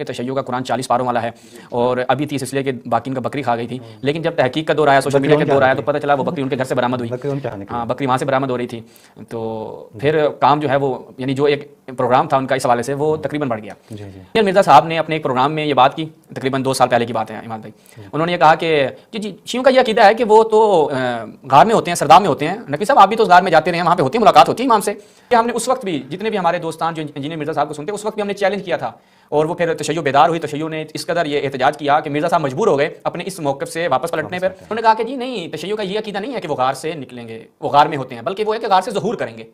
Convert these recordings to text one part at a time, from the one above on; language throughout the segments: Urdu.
تشیع کا قرآن 40 پاروں والا ہے اور ابھی 30 اس لیے کہ باقی ان کا بکری کھا گئی تھی، لیکن جب تحقیق کا دور آیا، سوشل میڈیا کا دور آیا، تو پتہ چلا وہ بکری ان کے گھر سے برآمد ہوئی، ہاں بکری وہاں سے برآمد ہو رہی تھی، تو پھر کام جو ہے وہ یعنی جو ایک پروگرام تھا ان کا اس حوالے سے وہ تقریباً بڑھ گیا۔ مرزا صاحب نے اپنے ایک پروگرام میں یہ بات کی، تقریباً 2 سال پہلے کی بات ہے عماد بھائی، انہوں نے یہ کہا کہ جی شیعوں کا یہ عقیدہ ہے کہ وہ تو غار میں ہوتے ہیں، سرداب میں ہوتے ہیں، نقوی صاحب آپ بھی تو اس غار میں جاتے رہے ہیں، وہاں پہ ہوتی ہے ملاقات ہوتی ہے امام سے۔ ہم نے اس وقت بھی جتنے بھی ہمارے دوستان جو انجینئر مرزا صاحب کو سنتے اس وقت بھی ہم نے چیلنج کیا تھا، اور وہ پھر تشیع بیدار ہوئی، تشیع نے اس قدر یہ احتجاج کیا کہ مرزا صاحب مجبور ہو گئے اپنے اس موقف سے واپس پلٹنے پر۔ انہوں نے کہا کہ جی نہیں، تشیع کا یہ عقیدہ نہیں ہے کہ وہ غار سے نکلیں گے، وہ غار میں ہوتے ہیں، بلکہ وہ ہے کہ غار سے ظہور کریں گے۔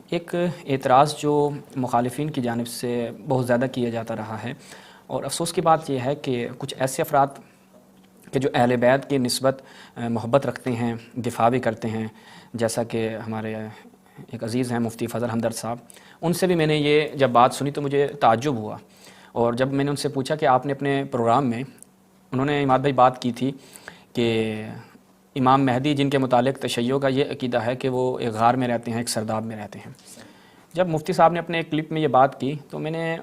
ایک اعتراض جو مخالفین کی جانب سے بہت زیادہ کیا جاتا رہا ہے، اور افسوس کی بات یہ ہے کہ کچھ ایسے افراد کہ جو اہل بیت کی نسبت محبت رکھتے ہیں، دفاع بھی کرتے ہیں، جیسا کہ ہمارے ایک عزیز ہیں مفتی فضل ہمدرد صاحب، ان سے بھی میں نے یہ جب بات سنی تو مجھے تعجب ہوا، اور جب میں نے ان سے پوچھا کہ آپ نے اپنے پروگرام میں، انہوں نے عماد بھائی بات کی تھی کہ امام مہدی جن کے متعلق تشیع کا یہ عقیدہ ہے کہ وہ ایک غار میں رہتے ہیں، ایک سرداب میں رہتے ہیں۔ جب مفتی صاحب نے اپنے ایک کلپ میں یہ بات کی تو میں نے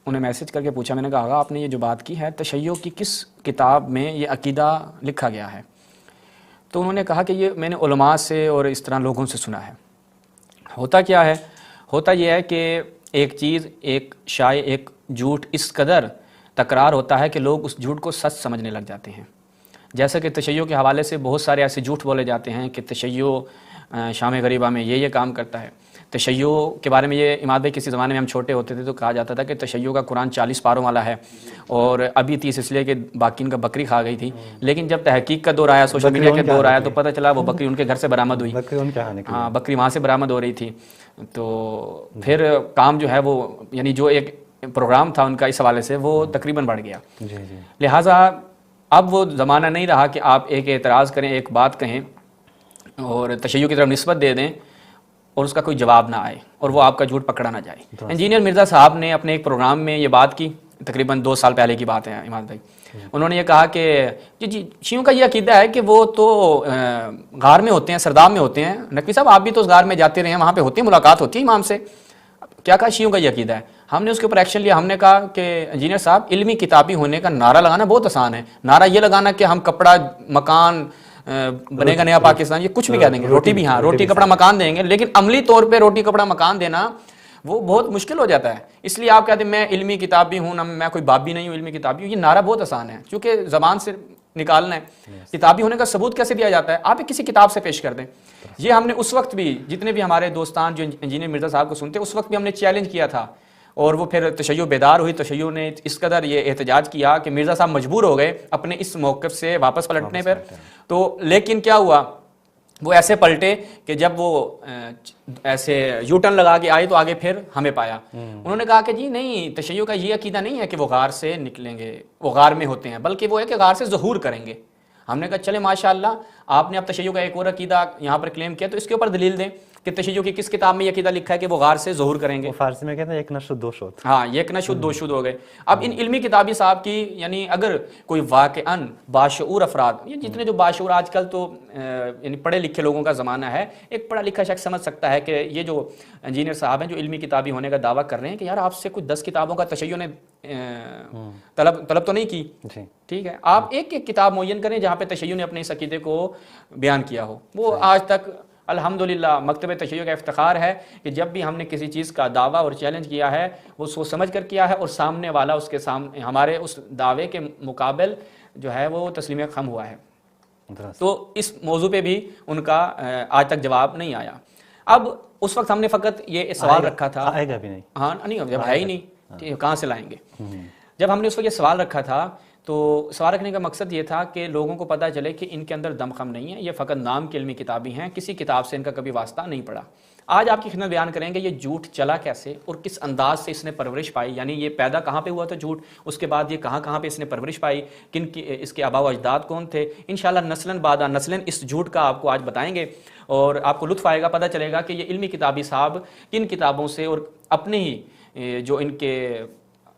انہیں میسج کر کے پوچھا، میں نے کہا آقا آپ نے یہ جو بات کی ہے تشیع کی کس کتاب میں یہ عقیدہ لکھا گیا ہے؟ تو انہوں نے کہا کہ یہ میں نے علماء سے اور اس طرح لوگوں سے سنا ہے۔ ہوتا کیا ہے؟ ہوتا یہ ہے کہ ایک چیز، ایک شائع، ایک جھوٹ اس قدر تکرار ہوتا ہے کہ لوگ اس جھوٹ کو سچ سمجھنے لگ جاتے ہیں۔ جیسا کہ تشیع کے حوالے سے بہت سارے ایسے جھوٹ بولے جاتے ہیں کہ تشیع شام غریبہ میں یہ کام کرتا ہے۔ تشیع کے بارے میں یہ عماد بھائی کسی زمانے میں ہم چھوٹے ہوتے تھے تو کہا جاتا تھا کہ تشیع کا قرآن 40 پاروں والا ہے اور ابھی 30 اس لیے کہ باقی ان کا بکری کھا گئی تھی، لیکن جب تحقیق کا دور آیا، سوشل میڈیا کا دور آیا، تو پتہ چلا وہ بکری ان کے گھر سے برآمد ہوئی، ہاں بکری وہاں سے برآمد ہو رہی تھی، تو پھر کام جو ہے وہ یعنی جو ایک پروگرام تھا ان کا اس حوالے سے وہ تقریباً بڑھ گیا۔ لہٰذا اب وہ زمانہ نہیں رہا کہ آپ ایک اعتراض کریں، ایک بات کہیں اور تشیع کی طرف نسبت دے دیں اور اس کا کوئی جواب نہ آئے اور وہ آپ کا جھوٹ پکڑا نہ جائے۔ انجینئر مرزا صاحب نے اپنے ایک پروگرام میں یہ بات کی، تقریباً 2 سال پہلے کی بات ہے عماد بھائی، انہوں نے یہ کہا کہ جی شیعوں کا یہ عقیدہ ہے کہ وہ تو غار میں ہوتے ہیں، سرداب میں ہوتے ہیں، نقوی صاحب آپ بھی تو اس غار میں جاتے رہے ہیں، وہاں پہ ہوتی ہے ملاقات ہوتی ہے امام سے۔ کیا کہا؟ شیعوں کا یہ عقیدہ ہے۔ ہم نے اس کے اوپر ایکشن لیا، ہم نے کہا کہ انجینئر صاحب علمی کتابی ہونے کا نعرہ لگانا بہت آسان ہے، نعرہ یہ لگانا کہ ہم کپڑا مکان بنے گا نیا پاکستان، یہ کچھ بھی کہہ دیں گے، روٹی بھی، ہاں روٹی کپڑا مکان دیں گے، لیکن عملی طور پہ روٹی کپڑا مکان دینا وہ بہت مشکل ہو جاتا ہے۔ اس لیے آپ کہتے ہیں میں علمی کتابی ہوں، میں کوئی بابی نہیں ہوں، علمی کتابی ہوں، یہ نعرہ بہت آسان ہے کیونکہ زبان سے نکالنا ہے۔ کتابی ہونے کا ثبوت کیسے دیا جاتا ہے؟ آپ کسی کتاب سے پیش کر دیں۔ یہ ہم نے اس وقت بھی جتنے بھی ہمارے دوستان جو انجینئر مرزا صاحب کو سنتے اس وقت بھی ہم نے چیلنج کیا تھا، اور وہ پھر تشیع بیدار ہوئی، تشیع نے اس قدر یہ احتجاج کیا کہ مرزا صاحب مجبور ہو گئے اپنے اس موقف سے واپس پلٹنے پر۔ تو لیکن کیا ہوا، وہ ایسے پلٹے کہ جب وہ ایسے یو ٹرن لگا کے آئے تو آگے پھر ہمیں پایا۔ انہوں نے کہا کہ جی نہیں، تشیع کا یہ عقیدہ نہیں ہے کہ وہ غار سے نکلیں گے، وہ غار میں ہوتے ہیں، بلکہ وہ ہے کہ غار سے ظہور کریں گے۔ ہم نے کہا چلے ماشاءاللہ، آپ نے اب تشیع کا ایک اور عقیدہ یہاں پر کلیم کیا تو اس کے اوپر دلیل دیں کہ تشیع کی کس کتاب میں یہ عقیدہ لکھا ہے کہ وہ غار سے ظہور کریں گے۔ فارسی میں کہتے ہیں ایک نشد دو شد، ہاں ایک نشد دو شد ہو گئے۔ اب ان علمی کتابی صاحب کی یعنی اگر کوئی واقعاً باشعور افراد، یہ جتنے جو باشعور آج کل تو یعنی پڑھے لکھے لوگوں کا زمانہ ہے، ایک پڑھا لکھا شخص سمجھ سکتا ہے کہ یہ جو انجینئر صاحب ہیں جو علمی کتابی ہونے کا دعویٰ کر رہے ہیں کہ یار آپ سے کچھ 10 کتابوں کا تشیع نے طلب تو نہیں کی، ٹھیک ہے، آپ ایک ایک کتاب معین کریں جہاں پہ تشیع نے اپنے اس عقیدے کو بیان کیا ہو۔ وہ آج تک الحمدللہ مکتب تشیع کا افتخار ہے کہ جب بھی ہم نے کسی چیز کا دعویٰ اور چیلنج کیا ہے وہ سوچ سمجھ کر کیا ہے، اور سامنے والا اس کے سامنے ہمارے اس دعوے کے مقابل جو ہے وہ تسلیم خم ہوا ہے۔ تو اس موضوع پہ بھی ان کا آج تک جواب نہیں آیا۔ اب اس وقت ہم نے فقط یہ سوال رکھا تھا، آئے گا بھی نہیں، ہاں نہیں، جب ہے ہی نہیں کہاں سے لائیں گے۔ جب ہم نے اس وقت یہ سوال رکھا تھا تو سوال رکھنے کا مقصد یہ تھا کہ لوگوں کو پتہ چلے کہ ان کے اندر دم خم نہیں ہے، یہ فقط نام کی علمی کتابی ہیں، کسی کتاب سے ان کا کبھی واسطہ نہیں پڑا۔ آج آپ کی خدمت بیان کریں گے یہ جھوٹ چلا کیسے اور کس انداز سے اس نے پرورش پائی، یعنی یہ پیدا کہاں پہ ہوا تھا جھوٹ، اس کے بعد یہ کہاں پہ اس نے پرورش پائی، کن کی اس کے آباء و اجداد کون تھے۔ انشاءاللہ نسلاً بعد نسلاً اس جھوٹ کا آپ کو آج بتائیں گے اور آپ کو لطف آئے گا، پتہ چلے گا کہ یہ علمی کتابی صاحب کن کتابوں سے اور اپنے ہی جو ان کے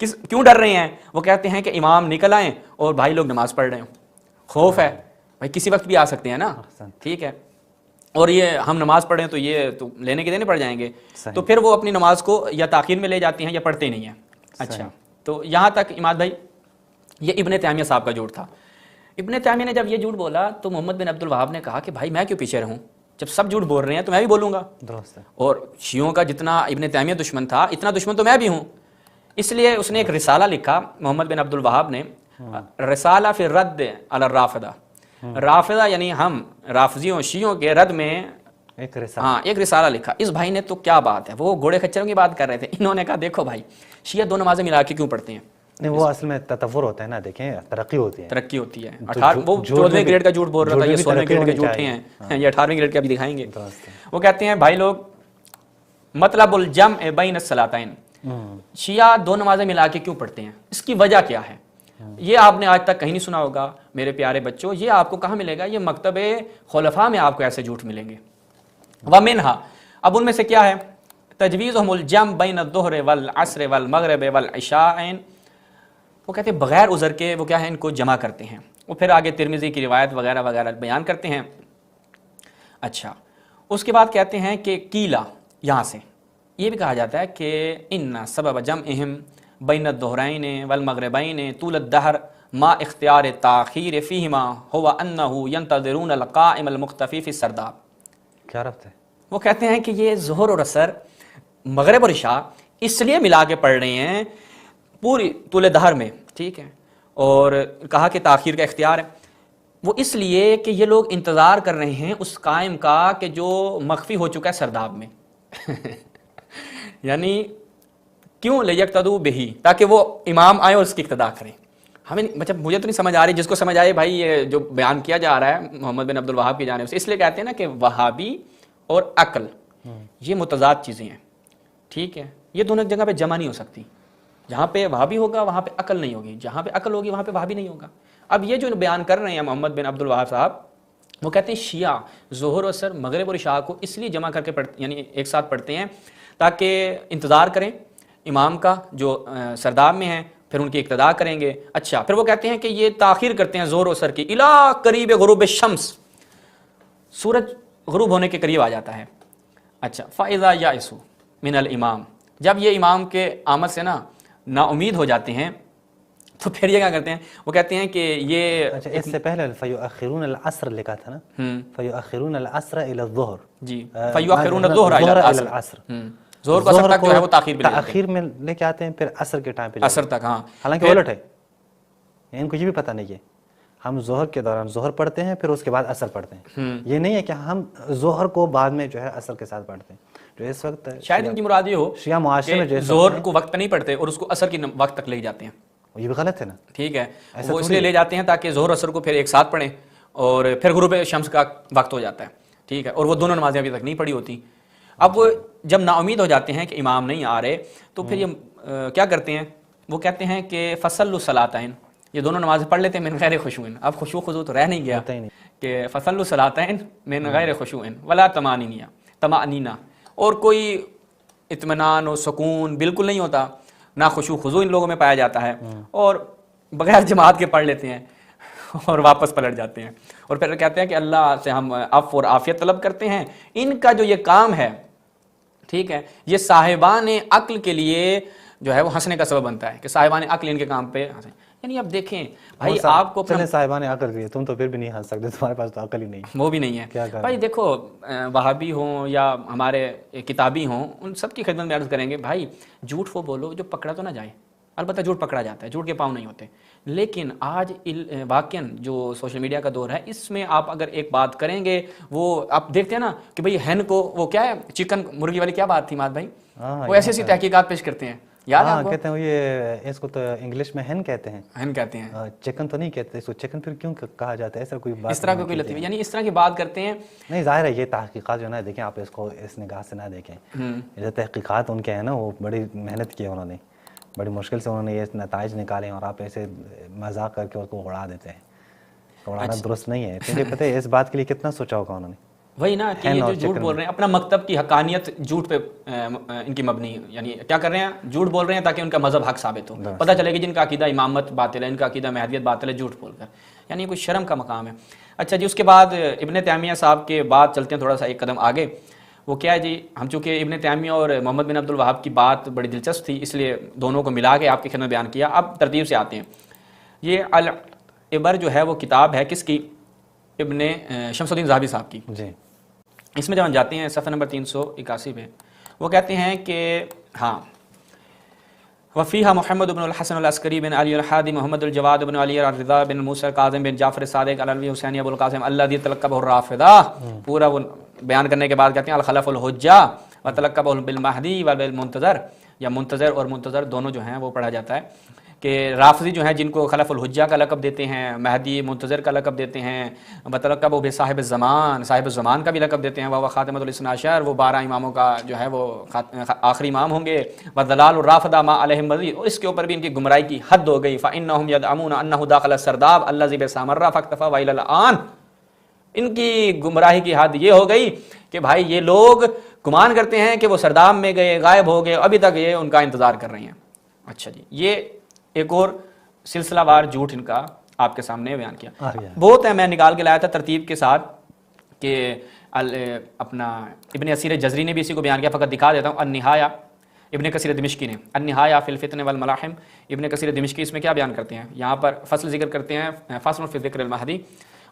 کیوں ڈر رہے ہیں؟ وہ کہتے ہیں کہ امام نکل آئیں اور بھائی لوگ نماز پڑھ رہے ہوں، خوف ہے بھائی کسی وقت بھی آ سکتے ہیں نا، ٹھیک ہے، اور یہ ہم نماز پڑھیں تو یہ تو لینے کے دینے پڑ جائیں گے، تو پھر وہ اپنی نماز کو یا تاخیر میں لے جاتی ہیں یا پڑھتے نہیں ہیں۔ اچھا، تو یہاں تک عماد بھائی یہ ابن تیمیہ صاحب کا جھوٹ تھا۔ ابن تیمیہ نے جب یہ جھوٹ بولا تو محمد بن عبد الوہاب نے کہا کہ بھائی میں کیوں پیچھے رہوں، جب سب جھوٹ بول رہے ہیں تو میں بھی بولوں گا، اور شیعوں کا جتنا ابن تیمیہ دشمن تھا اتنا دشمن تو میں بھی ہوں۔ اس لیے اس نے ایک رسالہ لکھا محمد بن عبد الوہاب نے، رسالہ فی الرد علی الرافضہ، رافضہ یعنی ہم رافضیوں شیعوں کے رد میں ایک رسالہ لکھا۔ اس بھائی نے تو کیا بات ہے، وہ گھوڑے خچروں کی بات کر رہے تھے، انہوں نے کہا دیکھو بھائی شیعہ دو نمازیں ملا کے کیوں پڑھتے ہیں؟ نہیں وہ اصل میں تطور ہوتا ہے نا، دیکھیں ترقی ہوتی ہے، ترقی ہوتی ہے۔ وہ 14ویں گریڈ کا جھوٹ بول رہا تھا، یہ 16ویں گریڈ کے جھوٹے ہیں، یہ 18ویں گریڈ کا بھی دکھائیں گے۔ وہ کہتے ہیں بھائی لوگ مطلب الجمع بین الصلاتین، شیعہ دو نمازیں ملا کے کیوں پڑھتے ہیں، اس کی وجہ کیا ہے؟ یہ آپ نے آج تک کہیں نہیں سنا ہوگا میرے پیارے بچوں، یہ آپ کو کہاں ملے گا؟ یہ مکتب خلفاء میں آپ کو ایسے جھوٹ ملیں گے۔ ومنہا، اب ان میں سے کیا ہے؟ تجویزہم الجمع بین الظہر والعصر والمغرب والعشاء، وہ کہتے ہیں بغیر عذر کے وہ کیا ہے ان کو جمع کرتے ہیں، وہ پھر آگے ترمذی کی روایت وغیرہ وغیرہ بیان کرتے ہیں۔ اچھا، اس کے بعد کہتے ہیں کہ کیلا، یہاں سے یہ بھی کہا جاتا ہے کہ ان سبب جمعہم بین الظہرین والمغربین طول الدہر ما اختیار تاخیر فیہما ہوا انہ ینتظرون القائم المختفی فی السرداب۔ کیا ربط ہے؟ وہ کہتے ہیں کہ یہ ظہر اور عصر مغرب اور عشاء اس لیے ملا کے پڑھ رہے ہیں پوری طول دہر میں، ٹھیک ہے، اور کہا کہ تاخیر کا اختیار ہے، وہ اس لیے کہ یہ لوگ انتظار کر رہے ہیں اس قائم کا کہ جو مخفی ہو چکا ہے سرداب میں یعنی کیوں لیقتدوا بہ، تاکہ وہ امام آئے اور اس کی اقتداء کریں۔ ہمیں مجھے تو نہیں سمجھ آ رہی، جس کو سمجھ آئے بھائی یہ جو بیان کیا جا رہا ہے محمد بن عبد الوہاب کی جانب سے، اس لیے کہتے ہیں نا کہ وہابی اور عقل یہ متضاد چیزیں ہیں، ٹھیک ہے، یہ دونوں جگہ پہ جمع نہیں ہو سکتی، جہاں پہ وہابی ہوگا وہاں پہ عقل نہیں ہوگی، جہاں پہ عقل ہوگی وہاں پہ وہابی نہیں ہوگا۔ اب یہ جو بیان کر رہے ہیں محمد بن عبد الوہاب صاحب، وہ کہتے ہیں شیعہ ظہر و عصر مغرب اور عشاء کو اس لیے جمع کر کے یعنی ایک ساتھ پڑھتے ہیں تاکہ انتظار کریں امام کا جو سرداب میں ہیں، پھر ان کی اقتداء کریں گے۔ اچھا، پھر وہ کہتے ہیں کہ یہ تاخیر کرتے ہیں ظہر و عصر کی الی قریب غروب الشمس، سورج غروب ہونے کے قریب آ جاتا ہے۔ اچھا، فاذا یئسوا من الامام، جب یہ امام کے آمد سے نا امید ہو جاتے ہیں تو پھر یہ کیا کرتے ہیں؟ وہ کہتے ہیں کہ یہ اچھا اس سے پہلے فیؤخرون العصر لکھا تھا نا، فیؤخرون العصر الی الظہر، جی فیؤخرون الظہر الی العصر، ظہر کو عصر تک جو ہے وہ تاخیر میں لے کے آتے ہیں، پھر عصر کے ٹائم پہ عصر تک، ہاں، حالانکہ الٹ ہے، ان کو یہ بھی پتہ نہیں ہے ہم ظہر کے دوران ظہر پڑھتے ہیں پھر اس کے بعد عصر پڑھتے ہیں، یہ نہیں ہے کہ ہم ظہر کو بعد میں جو ہے عصر کے ساتھ پڑھتے ہیں، جو اس وقت شاید ان کی مراد یہ ہو شیعہ معاشرے میں جو ظہر کو وقت پہ نہیں پڑھتے اور اس کو عصر کی وقت تک لے جاتے ہیں، یہ بھی غلط ہے نا، ٹھیک ہے، وہ اس لیے لے جاتے ہیں تاکہ ظہر عصر کو پھر ایک ساتھ پڑھیں اور پھر غروب شمس کا وقت ہو جاتا ہے، ٹھیک ہے، اور وہ دونوں نمازیں ابھی تک نہیں پڑھی ہوتی۔ اب وہ جب نا امید ہو جاتے ہیں کہ امام نہیں آ رہے تو پھر یہ کیا کرتے ہیں؟ وہ کہتے ہیں کہ فصلوا الصلاتین، یہ دونوں نمازیں پڑھ لیتے ہیں من غیر خشوع، اب خشوع خضوع تو رہ نہیں گیا کہ فصلوا الصلاتین من غیر خشوع ولا طمأنینہ، اور کوئی اطمینان و سکون بالکل نہیں ہوتا، نہ خشوع خضوع ان لوگوں میں پایا جاتا ہے، اور بغیر جماعت کے پڑھ لیتے ہیں اور واپس پلٹ جاتے ہیں، اور پھر کہتے ہیں کہ اللہ سے ہم عفو اور عافیت طلب کرتے ہیں۔ ان کا جو یہ کام ہے، ٹھیک ہے، یہ صاحبان عقل کے لیے جو ہے وہ ہنسنے کا سبب بنتا ہے کہ صاحبان عقل ان کے کام پہ ہنسیں۔ یعنی اب دیکھیں بھائی آپ کو چلیں صاحبان عقل بھی ہے، تم تو پھر بھی نہیں ہنس سکتے، تمہارے پاس تو عقل ہی نہیں، وہ بھی نہیں ہے بھائی۔ دیکھو وہابی ہوں یا ہمارے کتابی ہوں، ان سب کی خدمت میں عرض کریں گے بھائی جھوٹ وہ بولو جو پکڑا تو نہ جائے، البتہ جھوٹ پکڑا جاتا ہے، جھوٹ کے پاؤں نہیں ہوتے، لیکن آج واقعاً جو سوشل میڈیا کا دور ہے اس میں آپ اگر ایک بات کریں گے، وہ آپ دیکھتے ہیں نا کہ بھئی ہین کو وہ کیا ہے چکن مرغی والی کیا بات تھی مات بھائی، وہ ایسی ایسی تحقیقات پیش کرتے ہیں، یاد ہے آپ کو؟ کہتے ہیں یہ اس کو تو انگلش میں ہین کہتے ہیں، ہین کہتے ہیں، چکن تو نہیں کہتے اس کو، چکن پھر کیوں کہا جاتا ہے؟ ایسا کوئی بات اس طرح کا کوئی لطیفہ، یعنی اس طرح کی بات کرتے ہیں۔ نہیں ظاہر ہے یہ تحقیقات جو ہے نا، دیکھیں آپ اس کو اس نگاہ سے نہ دیکھیں، یہ تحقیقات ان کے ہیں نا، وہ بڑی محنت کی انہوں نے، بڑی مشکل سے انہوں نے یہ نتائج نکالے، اور آپ ایسے مذاق کر کے اس کو اڑا دیتے ہیں، اڑانا درست نہیں ہے، کیونکہ پتہ ہے اس بات کے لیے کتنا سوچا ہوگا انہوں نے، وہی نا کہ یہ جو جھوٹ بول رہے ہیں اپنا مکتب کی حقانیت جھوٹ پہ ان کی مبنی، یعنی کیا کر رہے ہیں، جھوٹ بول رہے ہیں تاکہ ان کا مذہب حق ثابت ہو، پتہ چلے کہ جن کا عقیدہ امامت باطل ہے، ان کا عقیدہ مہدیت باطل ہے، جھوٹ بول کر، یعنی کوئی شرم کا مقام ہے۔ اچھا جی، اس کے بعد ابن تیمیہ صاحب کے بعد چلتے ہیں تھوڑا سا ایک قدم آگے، وہ کیا ہے جی، ہم چونکہ ابن تیمیہ اور محمد بن عبد الوہاب کی بات بڑی دلچسپ تھی اس لیے دونوں کو ملا کے آپ کی خدمت بیان کیا۔ اب ترتیب سے آتے ہیں۔ یہ العبر جو ہے وہ کتاب ہے کس کی؟ ابن شمس الدین ذہبی صاحب کی جی۔ اس میں جب ہم جاتے ہیں صفحہ نمبر 381 پہ، وہ کہتے ہیں کہ ہاں وفیہا محمد بن الحسن العسکری بن علی الحادی محمد الجواد بن علی الرضا بن موسیٰ کاظم بن جعفر صادق علوی حسینی ابو القاسم الذی تلقبہ الرافضہ، پورا وہ بیان کرنے کے بعد کہتے ہیں الخلف الحجہ وتلقبہ بالمہدی والمنتظر، یا منتظر اور منتظر دونوں جو ہیں وہ پڑھا جاتا ہے کہ رافضی جو ہیں جن کو خلف الحجہ کا لقب دیتے ہیں، مہدی منتظر کا لقب دیتے ہیں، وتلقبہ بصاحب الزمان، صاحب الزمان کا بھی لقب دیتے ہیں، وہ خاتمۃ الاثنی عشر، وہ 12 اماموں کا جو ہے وہ آخری امام ہوں گے، وضلال الرافضہ ما علیہم مزید، اور اس کے اوپر بھی ان کی گمراہی کی حد ہو گئی، فإنہم یدعمون انہ داخل السرداب الذی بسامرہ فاکتفى وإلی الآن، ان کی گمراہی کی حد یہ ہو گئی کہ بھائی یہ لوگ گمان کرتے ہیں کہ وہ سرداب میں گئے، غائب ہو گئے، ابھی تک یہ ان کا انتظار کر رہے ہیں۔ اچھا جی، یہ ایک اور سلسلہ وار جھوٹ ان کا آپ کے سامنے بیان کیا، بہت ہے، میں نکال کے لایا تھا ترتیب کے ساتھ کہ اپنا ابن اسیر جزری نے بھی اسی کو بیان کیا، فقط دکھا دیتا ہوں۔ النہایہ ابن کثیر دمشقی نے، النہایہ فی الفتن والملاحم، ابن کثیر دمشقی اس میں کیا بیان کرتے ہیں، یہاں پر فصل ذکر کرتے ہیں، فصل فی ذکر المہدی،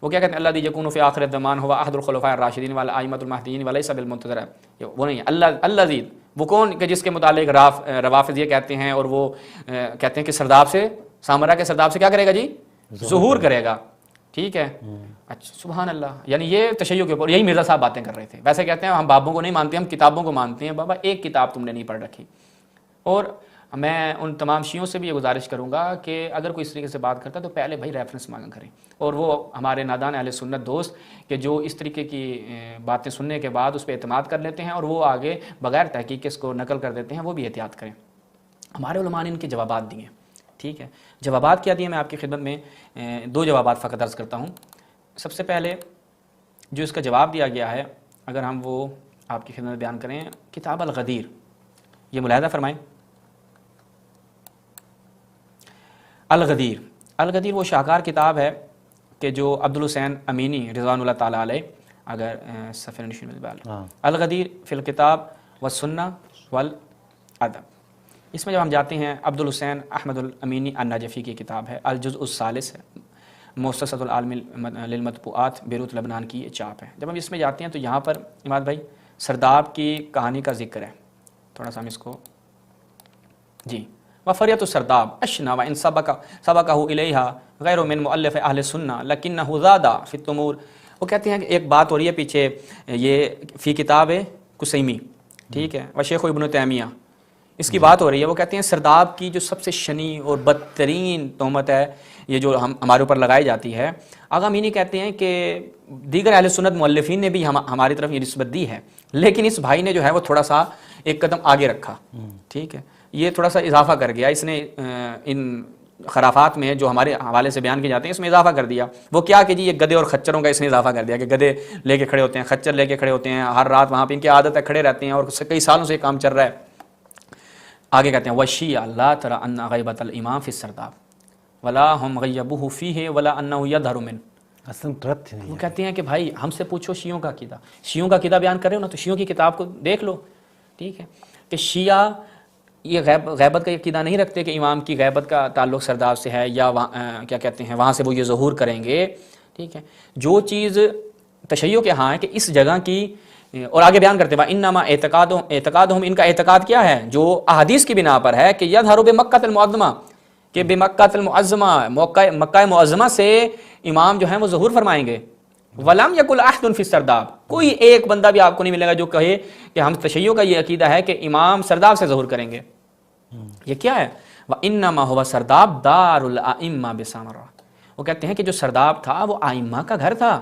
وہ کیا کہتے ہیں، الذی یکون فی آخر الزمان هو احد الخلفاء الراشدین والائمۃ المہدیین ولیس بالمنتظر، وہ نہیں ہے الذی، وہ کون کہ جس کے متعلق روافض یہ کہتے ہیں، اور وہ کہتے ہیں کہ سرداب سے، سامرہ کے سرداب سے کیا کرے گا جی، ظہور کرے گا، ٹھیک ہے۔ اچھا سبحان اللہ، یعنی یہ تشیع کے اوپر یہی مرزا صاحب باتیں کر رہے تھے۔ ویسے کہتے ہیں ہم بابوں کو نہیں مانتے، ہم کتابوں کو مانتے ہیں۔ بابا ایک کتاب تم نے نہیں پڑھ رکھی۔ اور میں ان تمام شیعوں سے بھی یہ گزارش کروں گا کہ اگر کوئی اس طریقے سے بات کرتا ہے تو پہلے بھائی ریفرنس مانگا کریں، اور وہ ہمارے نادان اہل سنت دوست کہ جو اس طریقے کی باتیں سننے کے بعد اس پہ اعتماد کر لیتے ہیں اور وہ آگے بغیر تحقیق کے اس کو نقل کر دیتے ہیں، وہ بھی احتیاط کریں۔ ہمارے علماء نے ان کے جوابات دیے، ٹھیک ہے۔ جوابات کیا دیے، میں آپ کی خدمت میں 2 جوابات فقط عرض کرتا ہوں۔ سب سے پہلے جو اس کا جواب دیا گیا ہے، اگر ہم وہ آپ کی خدمت میں بیان کریں، کتاب الغدیر، یہ ملاحظہ فرمائیں۔ الغدیر، الغدیر وہ شاہکار کتاب ہے کہ جو عبدالحسین امینی رضوان اللہ تعالیٰ علیہ، اگر صفحہ نشین الغدیر فی الکتاب والسنہ والادب، اس میں جب ہم جاتے ہیں عبدالحسین احمد الامینی النجفی کی کتاب ہے، الجزء الثالث ہے، مؤسسۃ العالم للمطبوعات بیروت لبنان کی یہ چاپ ہے۔ جب ہم اس میں جاتے ہیں تو یہاں پر عماد بھائی سرداب کی کہانی کا ذکر ہے، تھوڑا سا ہم اس کو جی، وفریت السرداب اشنا وان سبقہ الیہا غیر من مؤلف اہل سنہ لکنہ زادہ فی التمور، وہ کہتے ہیں کہ ایک بات ہو رہی ہے پیچھے، یہ فی کتاب کسیمی، ٹھیک ہے، وشیخ ابن تیمیہ، اس کی بات ہو رہی ہے۔ وہ کہتے ہیں سرداب کی جو سب سے شنی اور بدترین تہمت ہے یہ جو ہمارے اوپر لگائی جاتی ہے، آغا امینی کہتے ہیں کہ دیگر اہل سنت مؤلفین نے بھی ہماری طرف یہ نسبت دی ہے، لیکن اس بھائی نے جو ہے وہ تھوڑا سا ایک قدم آگے رکھا، ٹھیک ہے، یہ تھوڑا سا اضافہ کر گیا، اس نے ان خرافات میں جو ہمارے حوالے سے بیان کیے جاتے ہیں اس میں اضافہ کر دیا۔ وہ کیا کہ جی یہ گدھے اور خچروں کا اس نے اضافہ کر دیا کہ گدھے لے کے کھڑے ہوتے ہیں، خچر لے کے کھڑے ہوتے ہیں، ہر رات وہاں پہ ان کی عادت ہے، کھڑے رہتے ہیں اور کئی سالوں سے یہ کام چل رہا ہے۔ آگے کہتے ہیں وَالشِّیعَ لَا تَرَى أَنَّ غَیبَةَ الْإِمَامِ فِي السَّرْدَابِ وَلَا هُمْ غَیَّبُوهُ فِیهِ وَلَا أَنَّهُ یَظْهَرُ مِنْهُ، اصلا ربط نہیں ہے۔ وہ کہتے ہیں کہ بھائی ہم سے پوچھو شیعوں کا عقیدہ، شیعوں کا عقیدہ بیان کر رہے ہو نا تو شیعوں کی کتاب کو دیکھ لو، ٹھیک ہے، کہ شیعہ یہ غیبت کا عقیدہ نہیں رکھتے کہ امام کی غیبت کا تعلق سرداب سے ہے، یا کیا کہتے ہیں وہاں سے وہ یہ ظہور کریں گے، ٹھیک ہے۔ جو چیز تشیع کے ہاں ہے کہ اس جگہ کی، اور آگے بیان کرتے ہیں انما اعتقادہم، ان کا اعتقاد کیا ہے جو احادیث کی بنا پر ہے کہ یظہر بمکہ المعظمہ، کہ بمکہ المعظمہ، مکہ معظمہ سے امام جو ہیں وہ ظہور فرمائیں گے۔ ولم یکل احد فی السرداب، کوئی ایک بندہ بھی آپ کو نہیں ملے گا جو کہے کہ ہم تشیع کا یہ عقیدہ ہے کہ امام سرداب سے ظہور کریں گے۔ یہ کیا ہے؟ وانما هو سرداب دار الائمہ بسامرہ، وہ کہتے ہیں کہ جو سرداب تھا وہ ائمہ کا گھر تھا،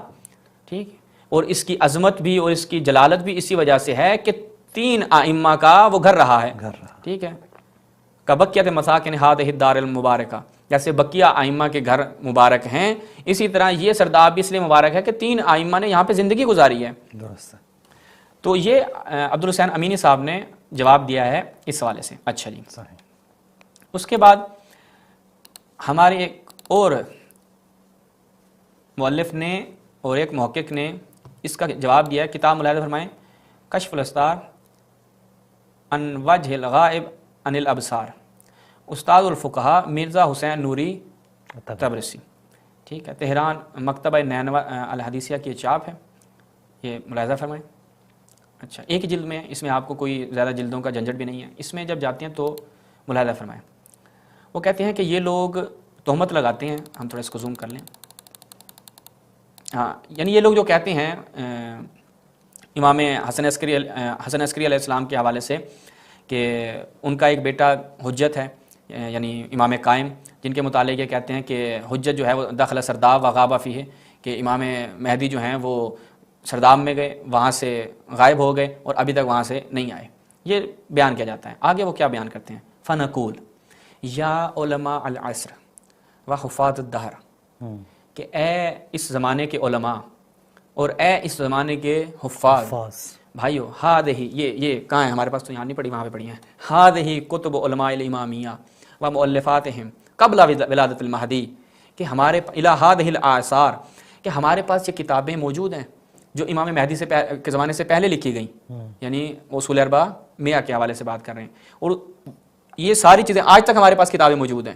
ٹھیک، اور اس کی عظمت بھی اور اس کی جلالت بھی اسی وجہ سے ہے کہ 3 ائمہ کا وہ گھر رہا ہے، ٹھیک ہے۔ کبقیت مساکن ہذہ الدار المبارکہ، جیسے بقیہ آئمہ کے گھر مبارک ہیں، اسی طرح یہ سرداب بھی اس لیے مبارک ہے کہ 3 آئمہ نے یہاں پہ زندگی گزاری ہے۔ درست ہے۔ تو یہ عبدالحسین امینی صاحب نے جواب دیا ہے اس حوالے سے۔ اچھا جی، صحیح۔ اس کے بعد ہمارے ایک اور مؤلف نے اور ایک محقق نے اس کا جواب دیا ہے، کتاب ملاحظہ فرمائیں، کشف الاسرار عن وجہ الغائب عن الابصار، استاد الفقہا مرزا حسین نوری تبرسی، ٹھیک ہے، تہران، مکتبہ نینوا الحدیثیہ کی چاپ ہے، یہ ملاحظہ فرمائیں۔ اچھا، ایک جلد میں، اس میں آپ کو کوئی زیادہ جلدوں کا جھنجھٹ بھی نہیں ہے، اس میں جب جاتے ہیں تو ملاحظہ فرمائیں۔ وہ کہتے ہیں کہ یہ لوگ تہمت لگاتے ہیں، ہم تھوڑا اس کو زوم کر لیں، ہاں، یعنی یہ لوگ جو کہتے ہیں امام حسن عسکری علیہ السلام کے حوالے سے کہ ان کا ایک بیٹا حجت ہے، یعنی امام قائم، جن کے متعلق یہ کہتے ہیں کہ حجت جو ہے وہ دخل سرداب و غاب فیہ، کہ امام مہدی جو ہیں وہ سرداب میں گئے، وہاں سے غائب ہو گئے اور ابھی تک وہاں سے نہیں آئے، یہ بیان کیا جاتا ہے۔ آگے وہ کیا بیان کرتے ہیں، فنقول یا علماء العصر و حفاظ الدہر، کہ اے اس زمانے کے علماء اور اے اس زمانے کے حفاظ بھائیو، ہادہی، یہ کہاں ہے ہمارے پاس، تو یہاں نہیں پڑھی، وہاں پہ پڑھی ہیں، ہادہی کتب علماء الامامیہ و مؤلفاتہم قبل ولادت المہدی، کہ ہمارے الی ہادہی الاثار، کہ ہمارے پاس یہ کتابیں موجود ہیں جو امام مہدی کے زمانے سے پہلے لکھی گئیں، یعنی اصول اربعہ میاں کے حوالے سے بات کر رہے ہیں، اور یہ ساری چیزیں آج تک ہمارے پاس کتابیں موجود ہیں،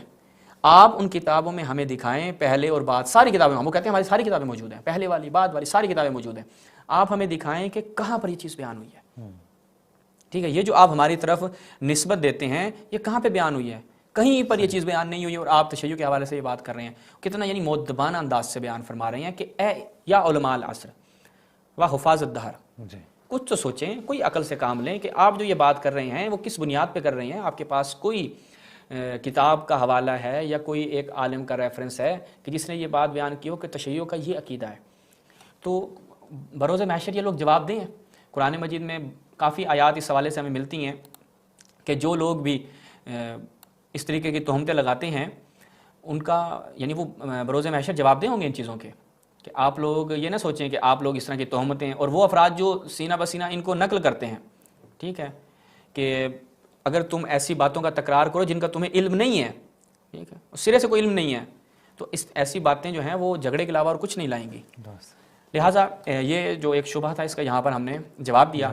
آپ ان کتابوں میں ہمیں دکھائیں پہلے اور بعد، ساری کتابیں، وہ کہتے ہیں ہماری ساری کتابیں موجود ہیں، پہلے والی بعد والی ساری کتابیں موجود ہیں، آپ ہمیں دکھائیں کہ کہاں پر یہ چیز بیان ہوئی ہے، ٹھیک ہے، یہ جو آپ ہماری طرف نسبت دیتے ہیں یہ کہاں پہ بیان ہوئی ہے، کہیں پر یہ چیز بیان نہیں ہوئی، اور آپ تشیع کے حوالے سے یہ بات کر رہے ہیں، کتنا یعنی مؤدبانہ انداز سے بیان فرما رہے ہیں کہ اے یا علماء العصر و حفاظ الدہر، کچھ تو سوچیں، کوئی عقل سے کام لیں کہ آپ جو یہ بات کر رہے ہیں وہ کس بنیاد پہ کر رہے ہیں، آپ کے پاس کوئی کتاب کا حوالہ ہے یا کوئی ایک عالم کا ریفرنس ہے کہ جس نے یہ بات بیان کی ہو کہ تشیع کا یہ عقیدہ ہے؟ تو بروز محشر یہ لوگ جواب دیں۔ قرآن مجید میں کافی آیات اس حوالے سے ہمیں ملتی ہیں کہ جو لوگ بھی اس طریقے کی تہمتیں لگاتے ہیں ان کا یعنی وہ بروز محشر جواب دیں ہوں گے ان چیزوں کے، کہ آپ لوگ یہ نہ سوچیں کہ آپ لوگ اس طرح کی تہمتیں، اور وہ افراد جو سینہ بسینہ ان کو نقل کرتے ہیں، ٹھیک ہے، کہ اگر تم ایسی باتوں کا تکرار کرو جن کا تمہیں علم نہیں ہے، ٹھیک ہے، سرے سے کوئی علم نہیں ہے، تو ایسی باتیں جو ہیں وہ جھگڑے کے علاوہ اور کچھ نہیں لائیں گی۔ لہٰذا یہ جو ایک شبہ تھا اس کا یہاں پر ہم نے جواب دیا۔